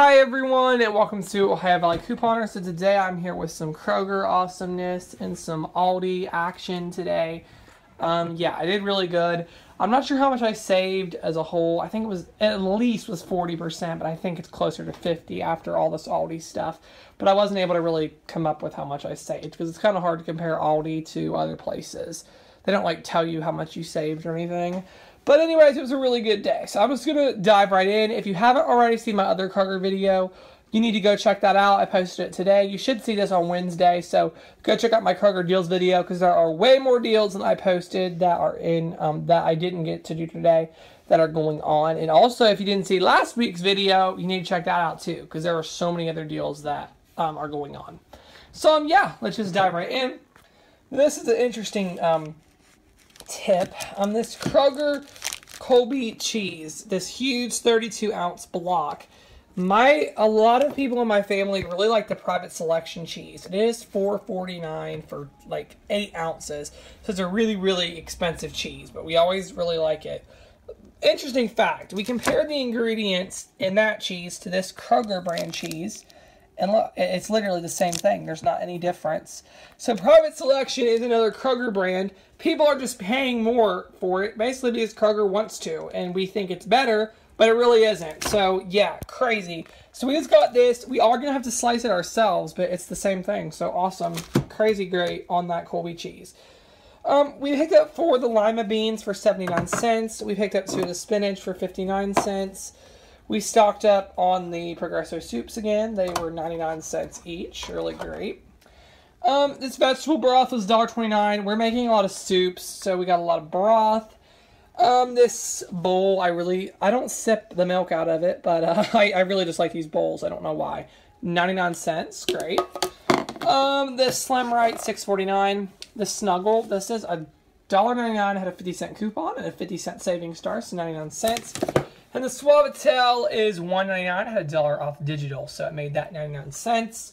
Hi everyone, and welcome to Ohio Valley Couponer. So today I'm here with some Kroger awesomeness and some ALDI action today. Yeah, I did really good. I'm not sure how much I saved as a whole. I think it was at least 40%, but I think it's closer to 50 after all this ALDI stuff. But I wasn't able to really come up with how much I saved because it's kind of hard to compare ALDI to other places. They don't like tell you how much you saved or anything. But anyways, it was a really good day. So I'm just going to dive right in. If you haven't already seen my other Kroger video, you need to go check that out. I posted it today. You should see this on Wednesday. So go check out my Kroger deals video because there are way more deals than I posted that are in that I didn't get to do today that are going on. And also, if you didn't see last week's video, you need to check that out too because there are so many other deals that are going on. So yeah, let's just dive right in. This is an interesting tip on this Kroger Colby cheese, this huge 32-ounce block. A lot of people in my family really like the private selection cheese. It is $4.49 for like 8 ounces, so it's a really, really expensive cheese, but we always really like it. Interesting fact, we compared the ingredients in that cheese to this Kroger brand cheese, and look, it's literally the same thing. There's not any difference. So private selection is another Kroger brand. People are just paying more for it, basically because Kroger wants to, and we think it's better, but it really isn't. So yeah, crazy. So we just got this. We are gonna have to slice it ourselves, but it's the same thing. So awesome, crazy great on that Colby cheese. We picked up 4 of the lima beans for 79 cents. We picked up 2 of the spinach for 59 cents. We stocked up on the Progresso soups again. They were 99 cents each. Really great. This vegetable broth was $1.29. We're making a lot of soups, so we got a lot of broth. This bowl, I don't sip the milk out of it, but I really just like these bowls. I don't know why. 99 cents. Great. This Slim Right, $6.49. The Snuggle, this is $1.99. Had a 50-cent coupon and a 50-cent saving star, so 99 cents. And the Suavitel is $1.99. I had $1 off digital, so it made that 99 cents.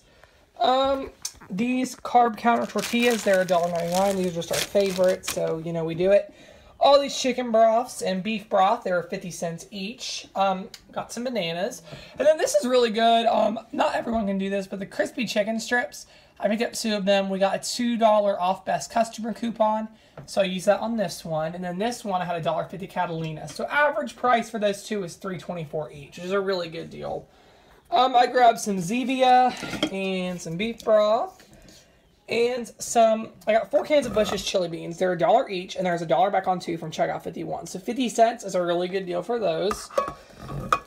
These carb counter tortillas, they're $1.99. These are just our favorites, so you know we do it. All these chicken broths and beef broth, they're 50 cents each. Got some bananas. And then this is really good. Not everyone can do this, but the crispy chicken strips, I picked up 2 of them. We got a $2 off best customer coupon, so I used that on this one. And then this one, I had a $1.50 Catalina. So average price for those 2 is $3.24 each, which is a really good deal. I grabbed some Zevia and some beef broth. And I got 4 cans of Bush's chili beans. They're $1 each, and there's $1 back on 2 from Checkout 51. So 50 cents is a really good deal for those.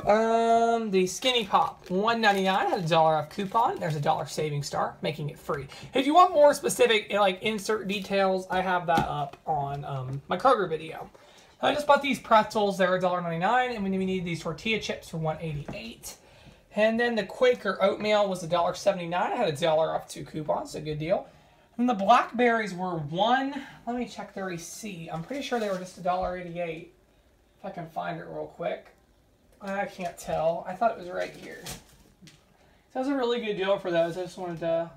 The Skinny Pop, $1.99, had a $1 off coupon. There's a $1 saving star, making it free. If you want more specific, like insert details, I have that up on my Kroger video. I just bought these pretzels. They're $1.99, and we need these tortilla chips for $1.88. And then the Quaker oatmeal was $1.79. I had a $1 off 2 coupons, so good deal. And the blackberries were let me check the receipt. I'm pretty sure they were just $1.88. If I can find it real quick. I can't tell. I thought it was right here. So that was a really good deal for those. I just wanted to...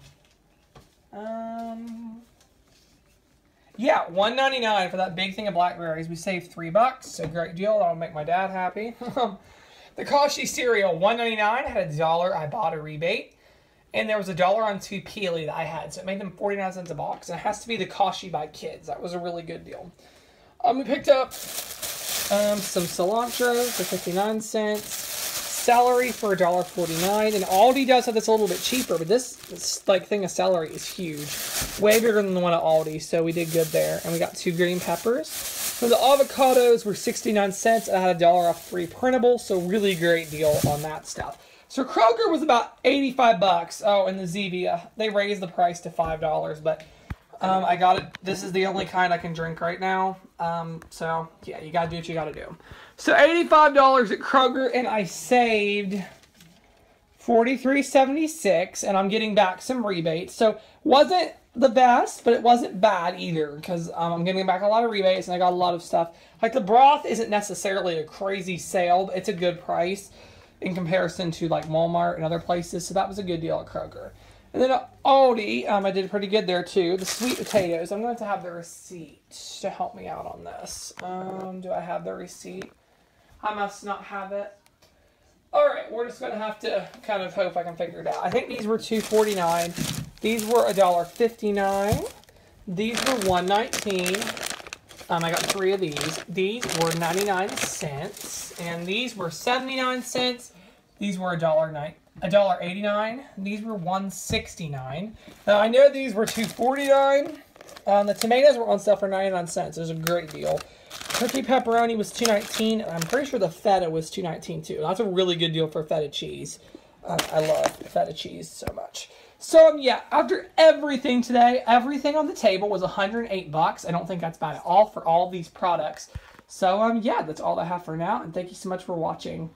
yeah, $1.99 for that big thing of blackberries. We saved $3, so great deal. That'll make my dad happy. The Kashi cereal, $1.99. I had a $1 Ibotta rebate. And there was $1 on 2 Peely that I had. So it made them 49 cents a box. And it has to be the Kashi by Kids. That was a really good deal. We picked up some cilantro for 59 cents. Celery for $1.49. And Aldi does have this a little bit cheaper. But this thing of celery is huge. Way bigger than the one at Aldi. So we did good there. And we got 2 green peppers. So the avocados were 69 cents. I had a $1 off 3 printable, so really great deal on that stuff. So Kroger was about 85 bucks. Oh, and the Zevia, they raised the price to $5, but I got it. This is the only kind I can drink right now. So yeah, you gotta do what you gotta do. So $85 at Kroger, and I saved $43.76, and I'm getting back some rebates. So wasn't the best, but it wasn't bad either because I'm getting back a lot of rebates and I got a lot of stuff. Like the broth isn't necessarily a crazy sale, but it's a good price in comparison to like Walmart and other places. So that was a good deal at Kroger. And then at Aldi, I did pretty good there too. The sweet potatoes, I'm going to have the receipt to help me out on this. Do I have the receipt? I must not have it. Alright, we're just going to have to kind of hope I can figure it out. I think these were $2.49. These were $1.59. These were $1.19. I got 3 of these. These were 99 cents. And these were 79 cents. These were $1.89. These were $1.69. Now, I know these were $2.49. The tomatoes were on sale for 99 cents. It was a great deal. Turkey pepperoni was $2.19, and I'm pretty sure the feta was $2.19 too. That's a really good deal for feta cheese. I love feta cheese so much. So, yeah, after everything today, everything on the table was $108. I don't think that's bad at all for all these products. So, yeah, that's all I have for now, and thank you so much for watching.